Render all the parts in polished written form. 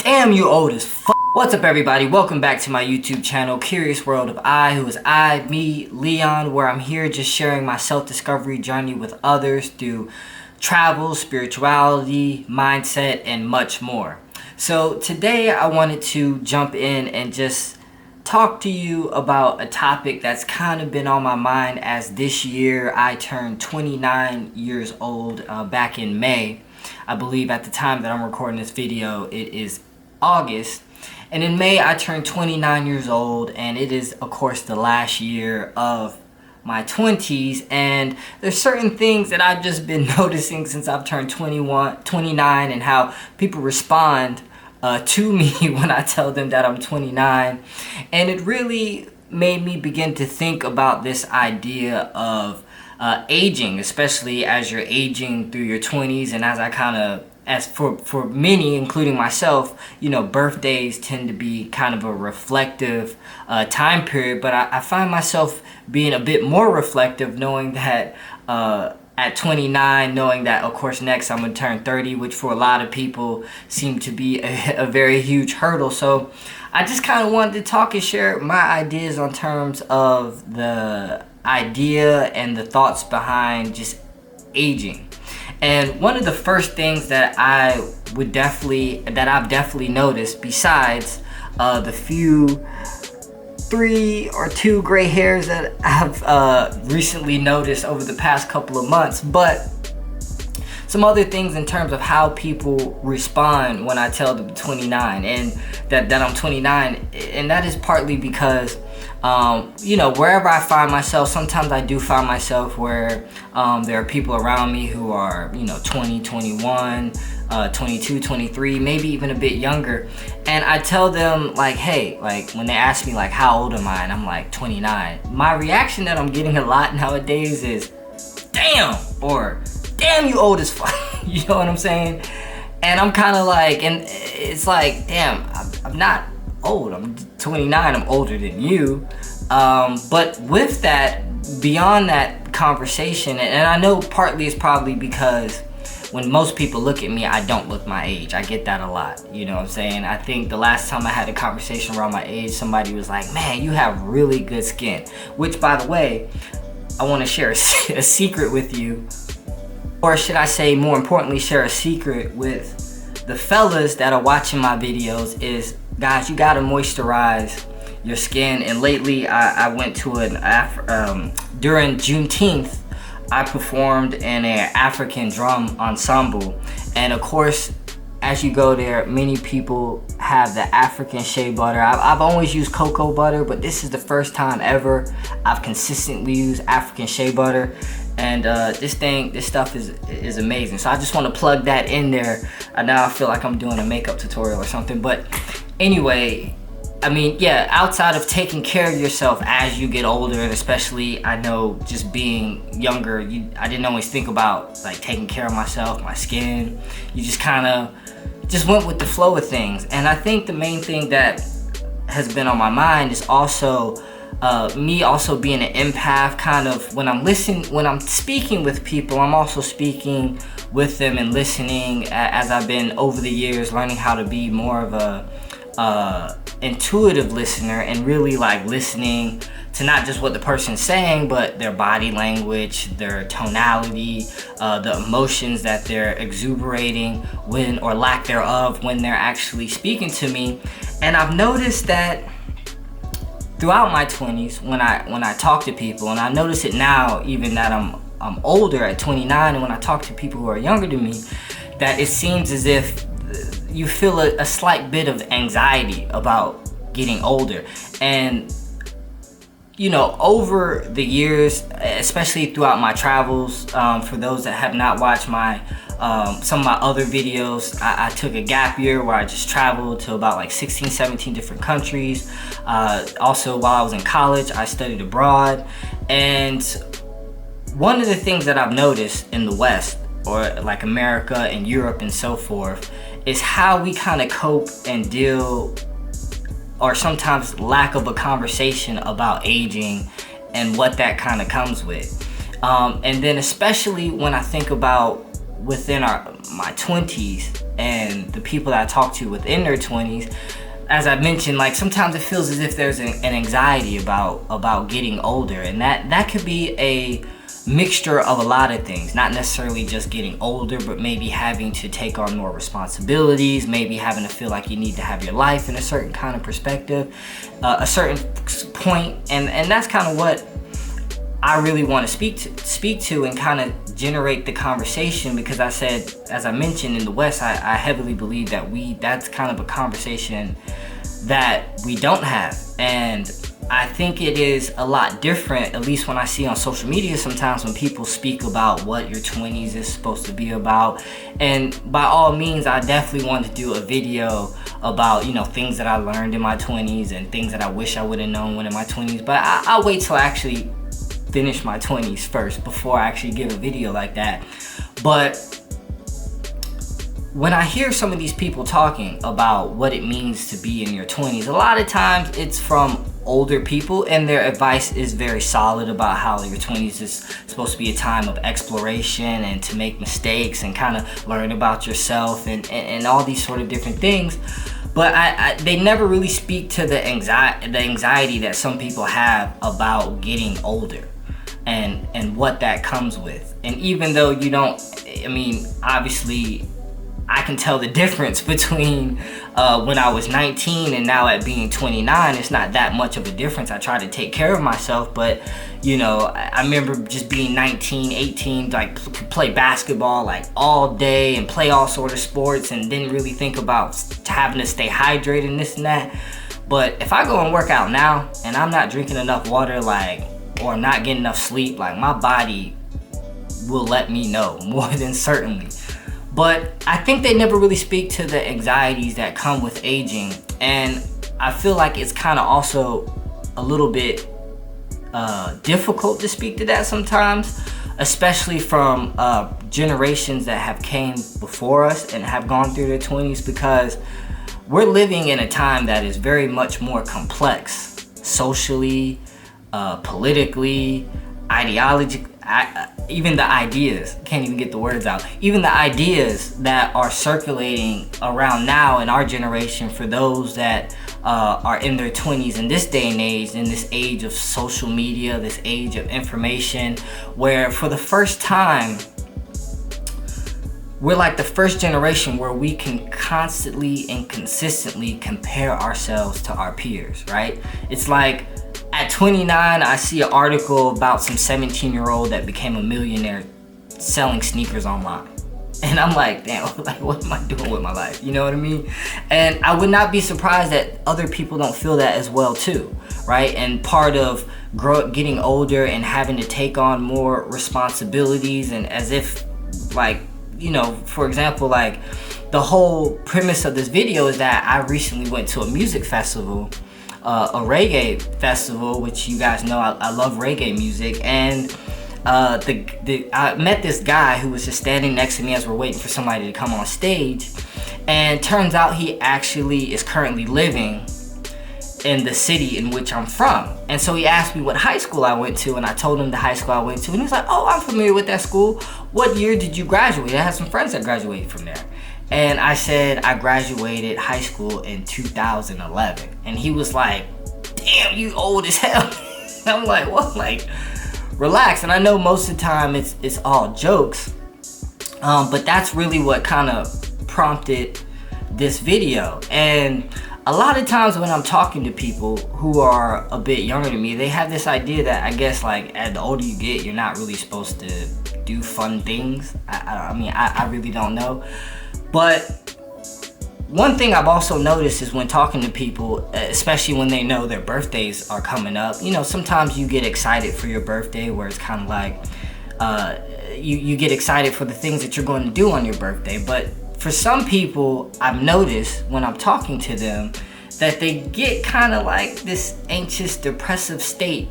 Damn, you old as f***. What's up, everybody? Welcome back to my YouTube channel, Curious World of I, who is I, me, Leon, where I'm here just sharing my self-discovery journey with others through travel, spirituality, mindset, and much more. So today I wanted to jump in and just talk to you about a topic that's kind of been on my mind, as this year I turned 29 years old back in May. I believe at the time that I'm recording this video, it is August. And in May, I turned 29 years old, and it is, of course, the last year of my 20s. And there's certain things that I've just been noticing since I've turned 29, and how people respond to me when I tell them that I'm 29. And it really made me begin to think about this idea of aging, especially as you're aging through your 20s. And as for many, including myself, you know, birthdays tend to be kind of a reflective time period. But I find myself being a bit more reflective, knowing that at 29, knowing that, of course, next I'm going to turn 30, which for a lot of people seem to be a very huge hurdle. So I just kind of wanted to talk and share my ideas on terms of the idea and the thoughts behind just aging. And one of the first things that I've definitely noticed, besides the few 3 or 2 gray hairs that I've recently noticed over the past couple of months, but some other things in terms of how people respond when I tell them 29 and that I'm 29. And that is partly because you know, wherever I find myself, sometimes I do find myself where there are people around me who are, you know, 20, 21, 22, 23, maybe even a bit younger. And I tell them, like, hey, like, when they ask me, like, how old am I? And I'm like, 29. My reaction that I'm getting a lot nowadays is, damn, or damn, you old as fuck. You know what I'm saying? And I'm kind of like, and it's like, damn, I'm not old. I'm 29. I'm older than you. But with that, beyond that conversation, and I know partly it's probably because when most people look at me, I don't look my age. I get that a lot. You know what I'm saying? I think the last time I had a conversation around my age, somebody was like, man, you have really good skin. Which, by the way, I want to share a secret with you. Or should I say, more importantly, share a secret with the fellas that are watching my videos is, guys, you gotta moisturize your skin. And lately, I went to during Juneteenth, I performed in an African drum ensemble. And of course, as you go there, many people have the African shea butter. I've always used cocoa butter, but this is the first time ever I've consistently used African shea butter. And this stuff is amazing. So I just want to plug that in there. Now I feel like I'm doing a makeup tutorial or something. But anyway, I mean, yeah, outside of taking care of yourself as you get older, and especially, I know, just being younger, I didn't always think about, like, taking care of myself, my skin. You just kind of just went with the flow of things. And I think the main thing that has been on my mind is also me also being an empath. Kind of when I'm speaking with people, I'm also speaking with them and listening, as I've been over the years learning how to be more of a intuitive listener, and really like listening to not just what the person's saying, but their body language, their tonality, the emotions that they're exuberating when, or lack thereof, when they're actually speaking to me. And I've noticed that throughout my 20s, when I talk to people, and I notice it now, even that I'm older at 29, and when I talk to people who are younger than me, that it seems as if you feel a slight bit of anxiety about getting older. And you know, over the years, especially throughout my travels, for those that have not watched my some of my other videos, I took a gap year where I just traveled to about like 16, 17 different countries. Also, while I was in college, I studied abroad. And one of the things that I've noticed in the West, or like America and Europe and so forth, is how we kind of cope and deal, or sometimes lack of a conversation about aging and what that kind of comes with. And then especially when I think about within my 20s and the people that I talk to within their 20s, as I mentioned, like sometimes it feels as if there's an anxiety about getting older, and that could be a mixture of a lot of things, not necessarily just getting older, but maybe having to take on more responsibilities, maybe having to feel like you need to have your life in a certain kind of perspective, a certain point, and that's kind of what I really want to speak to and kind of generate the conversation, because I said, as I mentioned, in the West, I heavily believe that that's kind of a conversation that we don't have. And I think it is a lot different, at least when I see on social media sometimes, when people speak about what your 20s is supposed to be about. And by all means, I definitely want to do a video about, you know, things that I learned in my 20s and things that I wish I would have known when in my 20s. But I'll wait till I actually finish my 20s first before I actually give a video like that. But when I hear some of these people talking about what it means to be in your 20s, a lot of times it's from older people, and their advice is very solid about how your 20s is supposed to be a time of exploration and to make mistakes and kind of learn about yourself and all these sort of different things. But they never really speak to the anxiety that some people have about getting older and what that comes with. And even though you don't, I mean, obviously I can tell the difference between when I was 19 and now at being 29. It's not that much of a difference. I try to take care of myself, but you know, I remember just being 19, 18, like play basketball like all day and play all sort of sports and didn't really think about having to stay hydrated and this and that. But if I go and work out now and I'm not drinking enough water, like, or I'm not getting enough sleep, like my body will let me know more than certainly. But I think they never really speak to the anxieties that come with aging. And I feel like it's kind of also a little bit difficult to speak to that sometimes, especially from generations that have came before us and have gone through their 20s, because we're living in a time that is very much more complex socially, politically, ideologically. Even the ideas, can't even get the words out, even the ideas that are circulating around now in our generation for those that are in their 20s in this day and age, in this age of social media, this age of information, where for the first time we're like the first generation where we can constantly and consistently compare ourselves to our peers, right? It's like at 29, I see an article about some 17-year-old that became a millionaire selling sneakers online. And I'm like, damn, like, what am I doing with my life? You know what I mean? And I would not be surprised that other people don't feel that as well too, right? And part of getting older and having to take on more responsibilities, and as if, like, you know, for example, like the whole premise of this video is that I recently went to a music festival, a reggae festival, which you guys know I love reggae music, and I met this guy who was just standing next to me as we're waiting for somebody to come on stage, and turns out he actually is currently living in the city in which I'm from. And so he asked me what high school I went to, and I told him the high school I went to, and he was like, oh, I'm familiar with that school. What year did you graduate? I had some friends that graduated from there. And I said, I graduated high school in 2011. And he was like, damn, you old as hell. I'm like, what? Like, relax. And I know most of the time it's all jokes. But that's really what kind of prompted this video. And a lot of times when I'm talking to people who are a bit younger than me, they have this idea that I guess, like, as the older you get, you're not really supposed to do fun things. I mean, I really don't know. But one thing I've also noticed is when talking to people, especially when they know their birthdays are coming up, you know, sometimes you get excited for your birthday, where it's kind of like you get excited for the things that you're going to do on your birthday. But for some people, I've noticed when I'm talking to them that they get kind of like this anxious, depressive state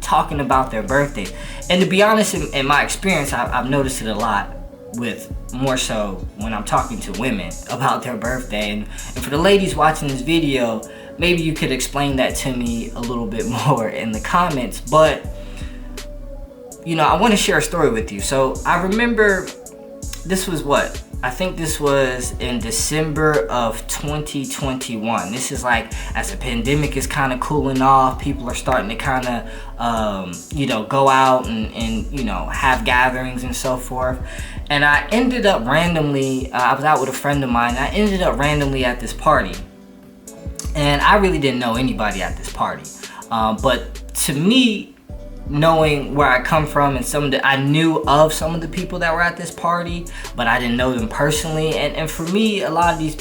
talking about their birthday. And to be honest, in my experience, I've noticed it a lot, with more so when I'm talking to women about their birthday. And for the ladies watching this video, maybe you could explain that to me a little bit more in the comments. But you know, I want to share a story with you. So I remember this was what? I think this was in December of 2021. This is like as the pandemic is kind of cooling off, people are starting to kind of, go out and have gatherings and so forth. And I ended up randomly, I was out with a friend of mine, and I ended up randomly at this party. And I really didn't know anybody at this party. But to me, knowing where I come from and I knew of some of the people that were at this party, but I didn't know them personally. And for me, a lot of these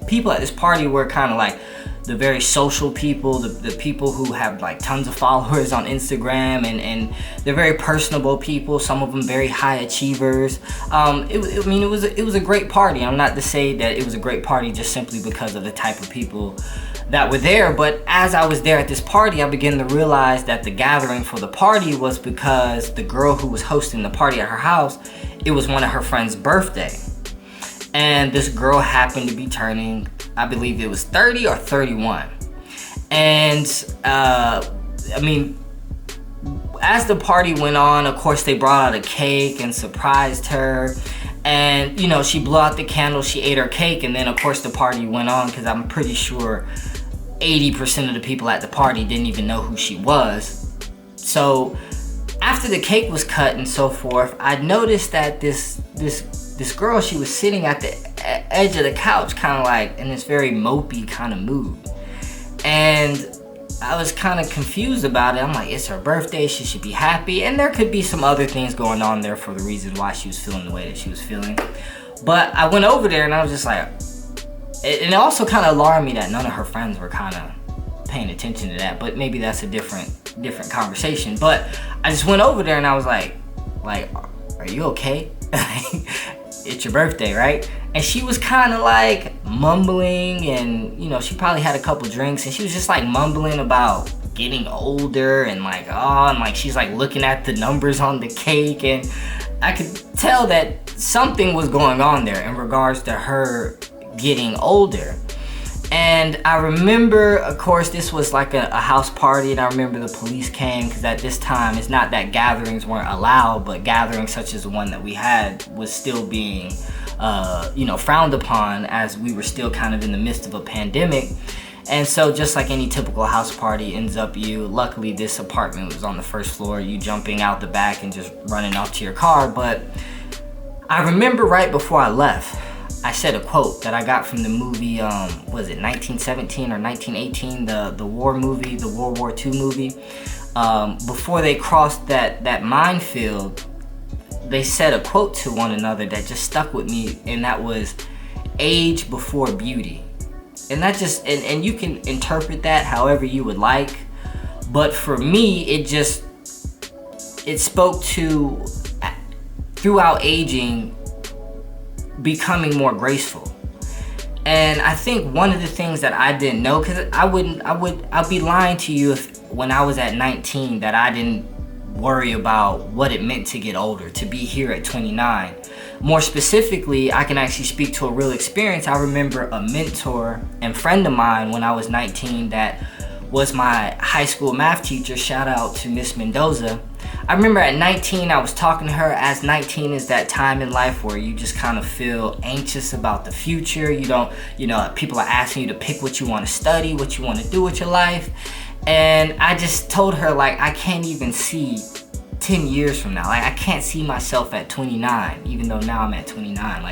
people at this party were kind of like the very social people, the people who have like tons of followers on Instagram, and they're very personable people. Some of them very high achievers. It was a great party. I'm not to say that it was a great party just simply because of the type of people that were there, but as I was there at this party, I began to realize that the gathering for the party was because the girl who was hosting the party at her house, it was one of her friend's birthday. And this girl happened to be turning, I believe it was 30 or 31. And as the party went on, of course, they brought out a cake and surprised her. And, she blew out the candle, she ate her cake, and then, of course, the party went on, because I'm pretty sure 80% of the people at the party didn't even know who she was. So, after the cake was cut and so forth, I noticed that this girl, she was sitting at the edge of the couch, kind of like in this very mopey kind of mood. And I was kind of confused about it. I'm like, it's her birthday, she should be happy. And there could be some other things going on there for the reasons why she was feeling the way that she was feeling. But I went over there and I was just like, it also kind of alarmed me that none of her friends were kind of paying attention to that. But maybe that's a different conversation. But I just went over there and I was like, are you okay? It's your birthday, right? And she was kind of like mumbling, and she probably had a couple drinks, and she was just like mumbling about getting older and she's like looking at the numbers on the cake, and I could tell that something was going on there in regards to her getting older. And I remember, of course, this was like a house party, and I remember the police came, because at this time, it's not that gatherings weren't allowed, but gatherings such as the one that we had was still being, frowned upon, as we were still kind of in the midst of a pandemic. And so just like any typical house party ends up, luckily this apartment was on the first floor, you jumping out the back and just running off to your car. But I remember right before I left, I said a quote that I got from the movie, was it 1917 or 1918, the war movie, the World War II movie. Before they crossed that minefield, they said a quote to one another that just stuck with me, and that was, age before beauty. And that just, and you can interpret that however you would like, but for me, it spoke to, throughout aging, becoming more graceful. And I think one of the things that I didn't know, because I'd be lying to you if when I was at 19 that I didn't worry about what it meant to get older, to be here at 29. More specifically, I can actually speak to a real experience. I remember a mentor and friend of mine when I was 19 that was my high school math teacher. Shout out to Miss Mendoza. I remember at 19, I was talking to her, as 19 is that time in life where you just kind of feel anxious about the future. People are asking you to pick what you want to study, what you want to do with your life. And I just told her, I can't even see 10 years from now. I can't see myself at 29, even though now I'm at 29.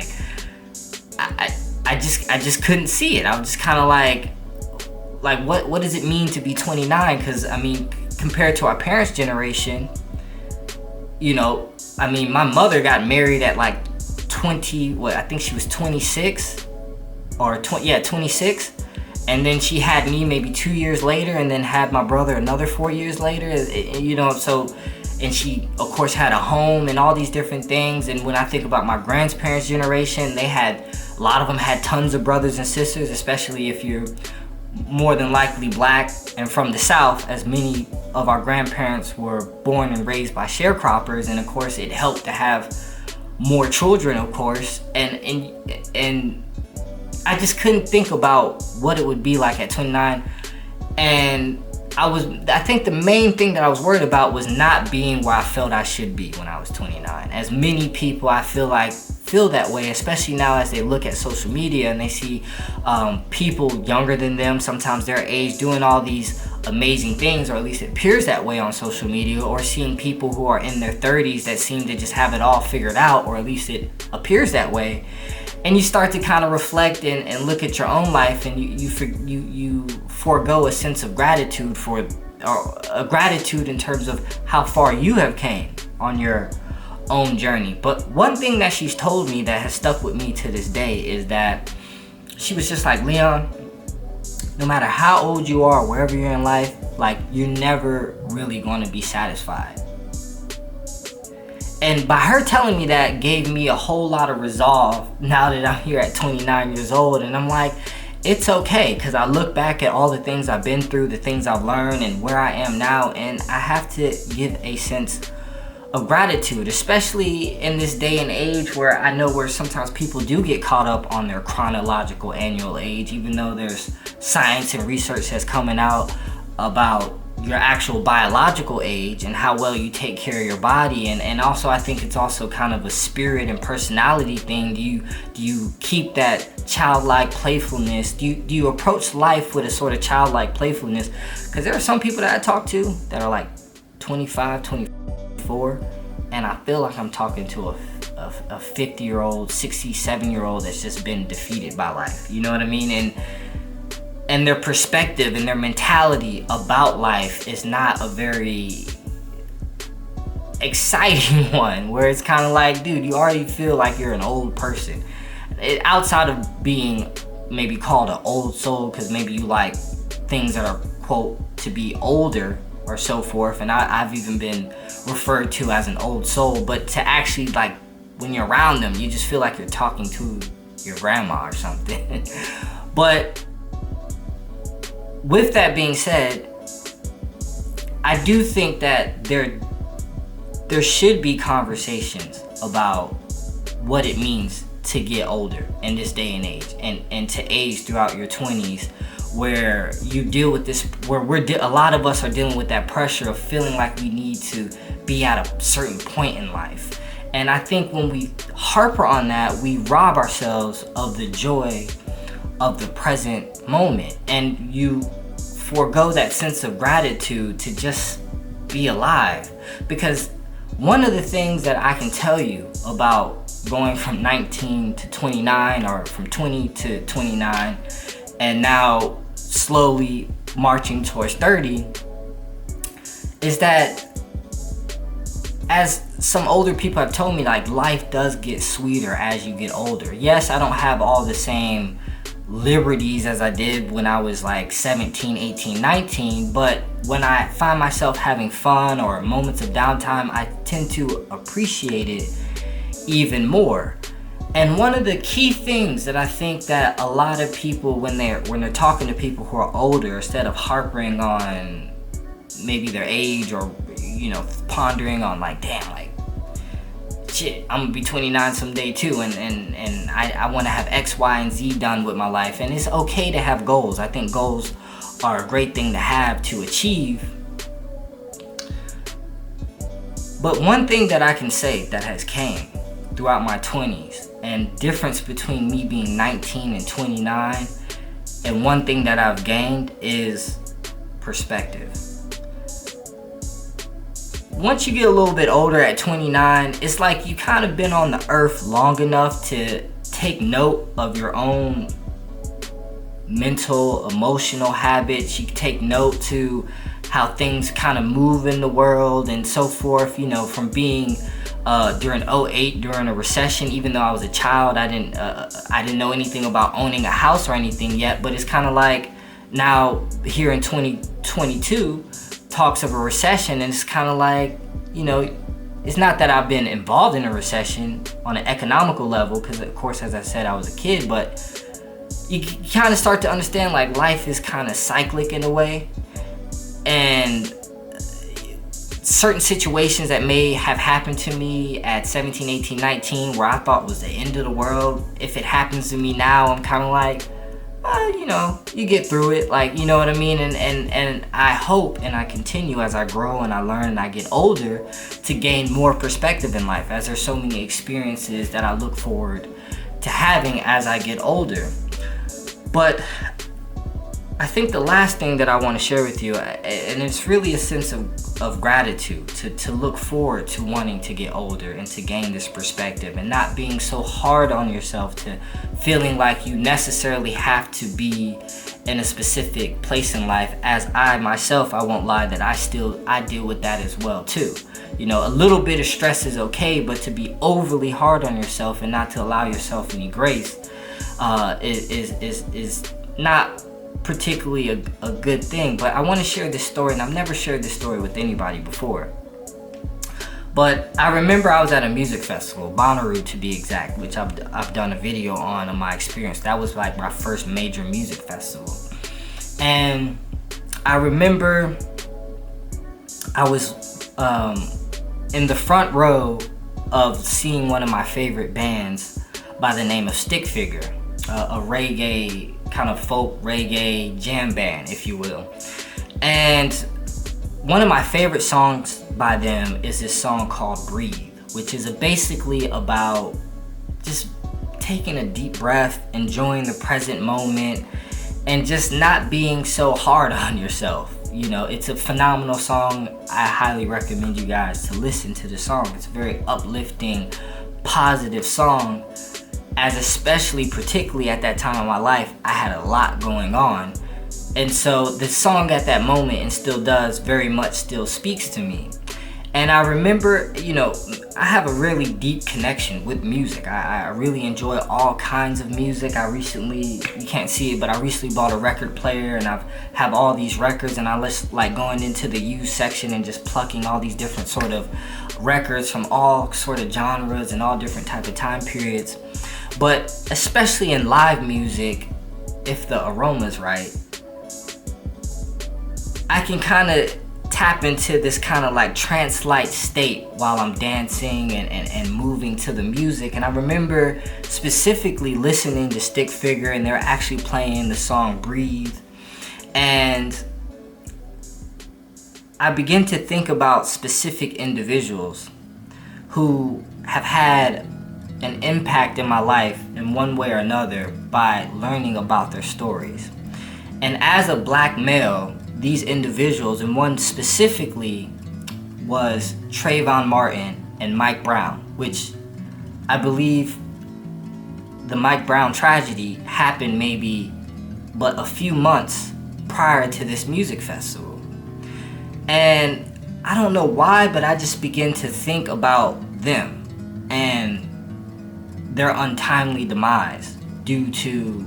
I just couldn't see it. I was just kind of like, what does it mean to be 29? Because, compared to our parents' generation, my mother got married at 20, I think she was 26 or 26. And then she had me maybe 2 years later, and then had my brother another 4 years later, and she, of course, had a home and all these different things. And when I think about my grandparents' generation, a lot of them had tons of brothers and sisters, especially if you're more than likely black and from the South, as many of our grandparents were born and raised by sharecroppers. And of course, it helped to have more children, of course, and I just couldn't think about what it would be like at 29. And I think the main thing that I was worried about was not being where I felt I should be when I was 29. As many people, I feel like, feel that way, especially now as they look at social media and they see people younger than them, sometimes their age, doing all these amazing things, or at least it appears that way on social media, or seeing people who are in their 30s that seem to just have it all figured out, or at least it appears that way. And you start to kind of reflect and look at your own life, and you forego a sense of gratitude or a gratitude in terms of how far you have came on your own journey. But one thing that she's told me that has stuck with me to this day is that she was just like, Leon, no matter how old you are, wherever you're in life, like, you're never really going to be satisfied. And by her telling me that gave me a whole lot of resolve now that I'm here at 29 years old. And I'm like, it's okay, because I look back at all the things I've been through, the things I've learned, and where I am now, and I have to give a sense of gratitude, especially in this day and age where I know where sometimes people do get caught up on their chronological annual age, even though there's science and research that's coming out about your actual biological age and how well you take care of your body. And also, I think it's also kind of a spirit and personality thing. Do you keep that childlike playfulness? Do you approach life with a sort of childlike playfulness? Because there are some people that I talk to that are like 25, 24, and I feel like I'm talking to a 50-year-old, 67-year-old that's just been defeated by life. You know what I mean? And their perspective and their mentality about life is not a very exciting one, where it's kind of like, dude, you already feel like you're an old person. Outside of being maybe called an old soul, because maybe you like things that are, quote, to be older or so forth, and I've even been referred to as an old soul, but to actually, like, when you're around them, you just feel like you're talking to your grandma or something. But with that being said, I do think that there should be conversations about what it means to get older in this day and age, and to age throughout your 20s, where you deal with this, where a lot of us are dealing with that pressure of feeling like we need to be at a certain point in life. And I think when we harper on that, we rob ourselves of the joy of the present moment, and you forego that sense of gratitude to just be alive. Because one of the things that I can tell you about going from 19 to 29, or from 20 to 29, and now slowly marching towards 30, is that, as some older people have told me, like, life does get sweeter as you get older. Yes, I don't have all the same liberties as I did when I was like 17, 18, 19, but when I find myself having fun or moments of downtime, I tend to appreciate it even more. And one of the key things that I think that a lot of people, when they're talking to people who are older, instead of harping on maybe their age, or, you know, pondering on like, damn, like, shit, I'm gonna be 29 someday too, and I want to have X, Y, and Z done with my life. And it's okay to have goals. I think goals are a great thing to have, to achieve. But one thing that I can say that has came throughout my 20s, and difference between me being 19 and 29, and one thing that I've gained is perspective. Once you get a little bit older at 29, it's like you kind of been on the earth long enough to take note of your own mental, emotional habits. You take note to how things kind of move in the world and so forth. You know, from being during 2008, during a recession, even though I was a child, I didn't know anything about owning a house or anything yet. But it's kind of like now here in 2022, talks of a recession, and it's kind of like, you know, it's not that I've been involved in a recession on an economical level, because of course, as I said, I was a kid, but you kind of start to understand, like, life is kind of cyclic in a way, and certain situations that may have happened to me at 17, 18, 19, where I thought was the end of the world, if it happens to me now, I'm kind of like, you get through it, like, you know what I mean? And I hope and I continue as I grow and I learn and I get older to gain more perspective in life, as there's so many experiences that I look forward to having as I get older. But I think the last thing that I want to share with you, and it's really a sense of gratitude, to look forward to wanting to get older and to gain this perspective and not being so hard on yourself, to feeling like you necessarily have to be in a specific place in life, as I myself, I won't lie, that I deal with that as well too. A little bit of stress is okay, but to be overly hard on yourself and not to allow yourself any grace is not particularly a good thing. But I want to share this story, and I've never shared this story with anybody before. But I remember I was at a music festival, Bonnaroo to be exact, which I've done a video on my experience. That was like my first major music festival. And I remember I was in the front row of seeing one of my favorite bands by the name of Stick Figure, a reggae, kind of folk reggae jam band, if you will. And one of my favorite songs by them is this song called Breathe, which is basically about just taking a deep breath, enjoying the present moment, and just not being so hard on yourself. It's a phenomenal song. I highly recommend you guys to listen to the song. It's a very uplifting, positive song, as especially particularly at that time of my life, I had a lot going on. And so the song at that moment, and still does, very much still speaks to me. And I remember, I have a really deep connection with music. I really enjoy all kinds of music. You can't see it, but I recently bought a record player, and I have all these records, and I like going into the used section and just plucking all these different sort of records from all sort of genres and all different type of time periods. But especially in live music, if the aroma's right, I can kind of tap into this kind of like trance-like state while I'm dancing and moving to the music. And I remember specifically listening to Stick Figure, and they're actually playing the song Breathe. And I begin to think about specific individuals who have had an impact in my life in one way or another by learning about their stories. And as a black male, these individuals, and one specifically was Trayvon Martin and Mike Brown, which I believe the Mike Brown tragedy happened maybe but a few months prior to this music festival. And I don't know why, but I just begin to think about them and their untimely demise due to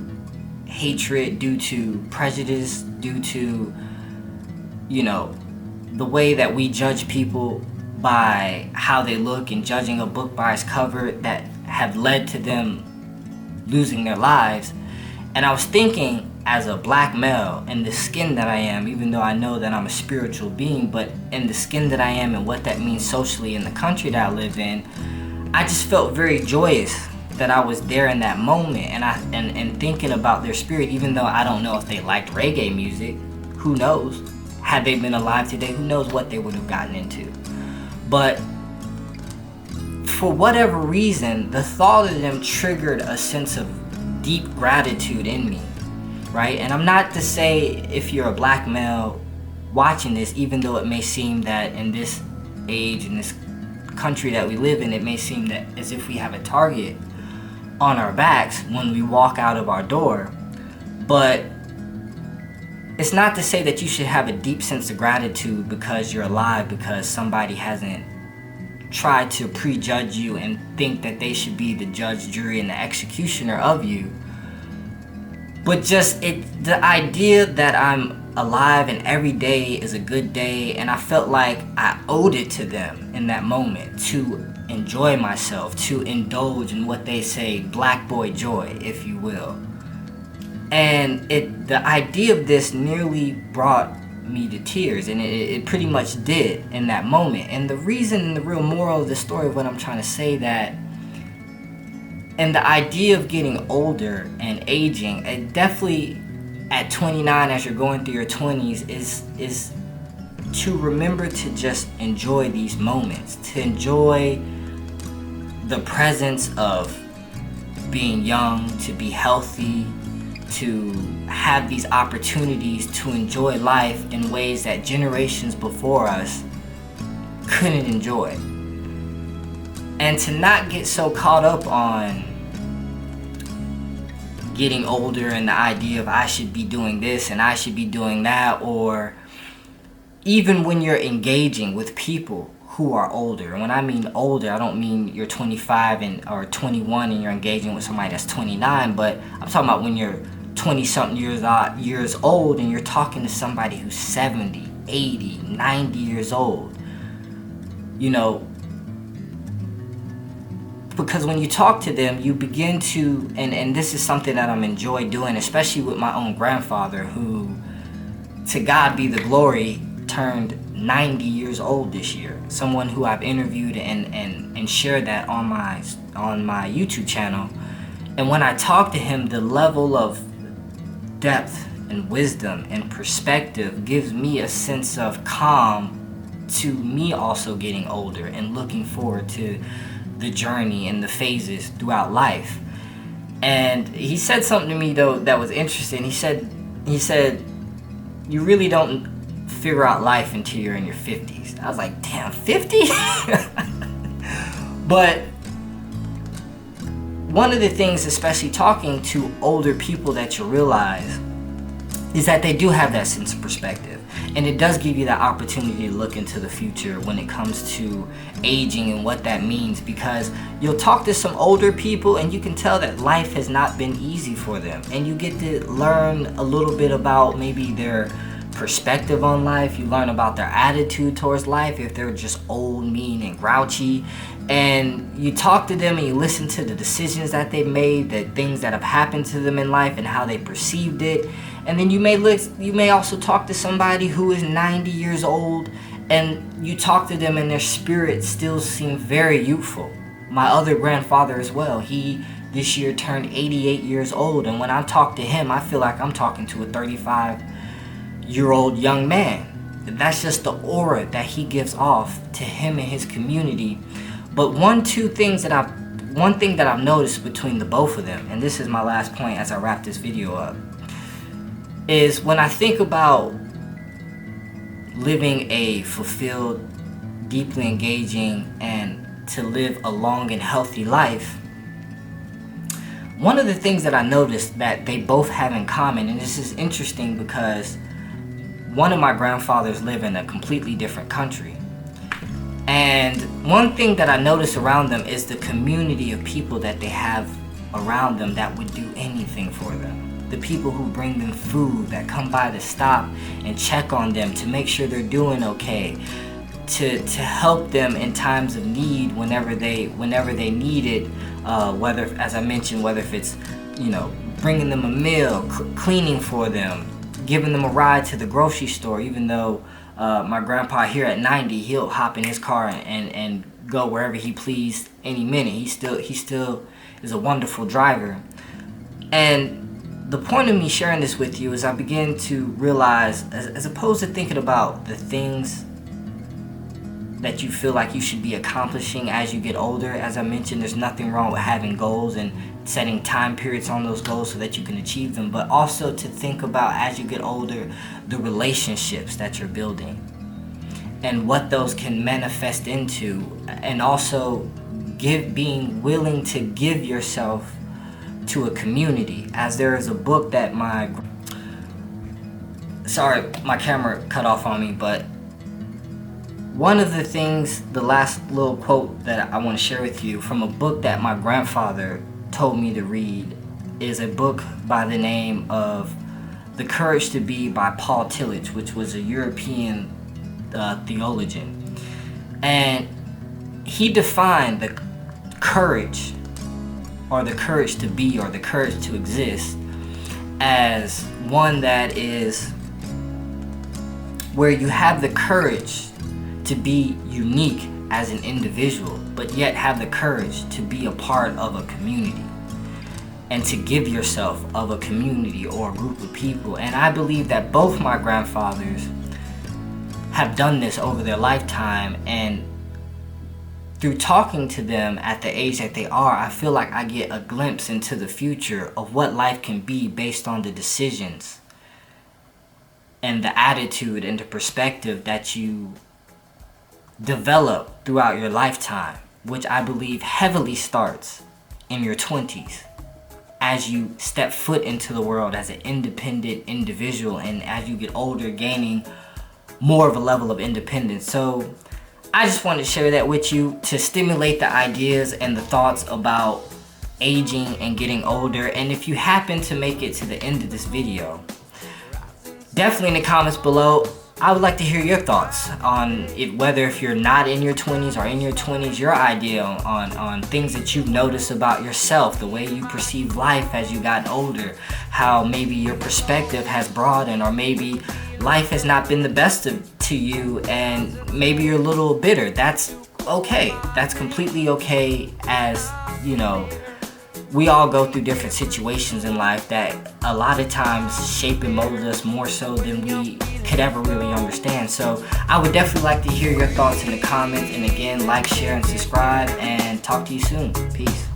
hatred, due to prejudice, due to, the way that we judge people by how they look, and judging a book by its cover, that have led to them losing their lives. And I was thinking, as a black male, in the skin that I am, even though I know that I'm a spiritual being, but in the skin that I am and what that means socially in the country that I live in, I just felt very joyous that I was there in that moment, and thinking about their spirit. Even though I don't know if they liked reggae music, who knows? Had they been alive today, who knows what they would have gotten into. But for whatever reason, the thought of them triggered a sense of deep gratitude in me, right? And I'm not to say, if you're a black male watching this, even though it may seem that in this age, in this country that we live in, it may seem that as if we have a target on our backs when we walk out of our door. But it's not to say that you should have a deep sense of gratitude because you're alive, because somebody hasn't tried to prejudge you and think that they should be the judge, jury, and the executioner of you. But just the idea that I'm alive and every day is a good day, and I felt like I owed it to them in that moment to enjoy myself, to indulge in what they say, black boy joy, if you will. And the idea of this nearly brought me to tears, and it pretty much did in that moment. And the reason, the real moral of the story of what I'm trying to say, that And the idea of getting older and aging, it definitely at 29, as you're going through your 20s, is to remember to just enjoy these moments, to enjoy the presence of being young, to be healthy, to have these opportunities to enjoy life in ways that generations before us couldn't enjoy. And to not get so caught up on getting older and the idea of I should be doing this and I should be doing that, or even when you're engaging with people who are older. And when I mean older, I don't mean you're 25 or 21 and you're engaging with somebody that's 29, but I'm talking about when you're 20-something years old and you're talking to somebody who's 70, 80, 90 years old. You know, because when you talk to them, you begin to, and this is something that I'm enjoy doing, especially with my own grandfather, who, to God be the glory, turned 90 years old this year. Someone who I've interviewed and shared that on my YouTube channel. And when I talk to him, the level of depth and wisdom and perspective gives me a sense of calm to me also getting older and looking forward to the journey and the phases throughout life. And he said something to me though that was interesting. He said you really don't figure out life until you're in your 50s. I was like, damn, 50? But one of the things, especially talking to older people, that you realize is that they do have that sense of perspective. And it does give you that opportunity to look into the future when it comes to aging and what that means, because you'll talk to some older people and you can tell that life has not been easy for them. And you get to learn a little bit about maybe their perspective on life. You learn about their attitude towards life, if they're just old, mean, and grouchy. And you talk to them and you listen to the decisions that they made, the things that have happened to them in life and how they perceived it. And then you may also talk to somebody who is 90 years old, and you talk to them and their spirit still seems very youthful. My other grandfather as well, he this year turned 88 years old, and when I talk to him, I feel like I'm talking to a 35-year-old young man. That's just the aura that he gives off to him and his community. But one thing that I've noticed between the both of them, and this is my last point as I wrap this video up, is when I think about living a fulfilled, deeply engaging, and to live a long and healthy life, one of the things that I noticed that they both have in common, and this is interesting because one of my grandfathers lived in a completely different country. And one thing that I notice around them is the community of people that they have around them that would do anything for them. The people who bring them food, that come by to stop and check on them, to make sure they're doing okay, to help them in times of need whenever they need it, whether, as I mentioned, whether if it's, bringing them a meal, cleaning for them, giving them a ride to the grocery store. Even though my grandpa here at 90, he'll hop in his car and go wherever he pleased any minute. He still is a wonderful driver. And the point of me sharing this with you is I begin to realize, as opposed to thinking about the things that you feel like you should be accomplishing as you get older, as I mentioned, there's nothing wrong with having goals and setting time periods on those goals so that you can achieve them, but also to think about, as you get older, the relationships that you're building and what those can manifest into, and also being willing to give yourself to a community. As there is a book that sorry, my camera cut off on me, but one of the things, the last little quote that I want to share with you from a book that my grandfather told me to read is a book by the name of The Courage to Be by Paul Tillich, which was a European theologian. And he defined the courage, or the courage to be, or the courage to exist, as one that is where you have the courage to be unique as an individual, but yet have the courage to be a part of a community and to give yourself of a community or a group of people. And I believe that both my grandfathers have done this over their lifetime, and through talking to them at the age that they are, I feel like I get a glimpse into the future of what life can be based on the decisions and the attitude and the perspective that you develop throughout your lifetime, which I believe heavily starts in your 20s as you step foot into the world as an independent individual, and as you get older, gaining more of a level of independence. So I just wanted to share that with you to stimulate the ideas and the thoughts about aging and getting older. And if you happen to make it to the end of this video, definitely in the comments below, I would like to hear your thoughts on it, whether if you're not in your 20s or in your 20s, your idea on things that you've noticed about yourself, the way you perceive life as you got older, how maybe your perspective has broadened, or maybe life has not been the best to you and maybe you're a little bitter. That's okay. That's completely okay, as you know, we all go through different situations in life that a lot of times shape and mold us more so than we could ever really understand. So I would definitely like to hear your thoughts in the comments. And again, like, share, and subscribe, and talk to you soon. Peace.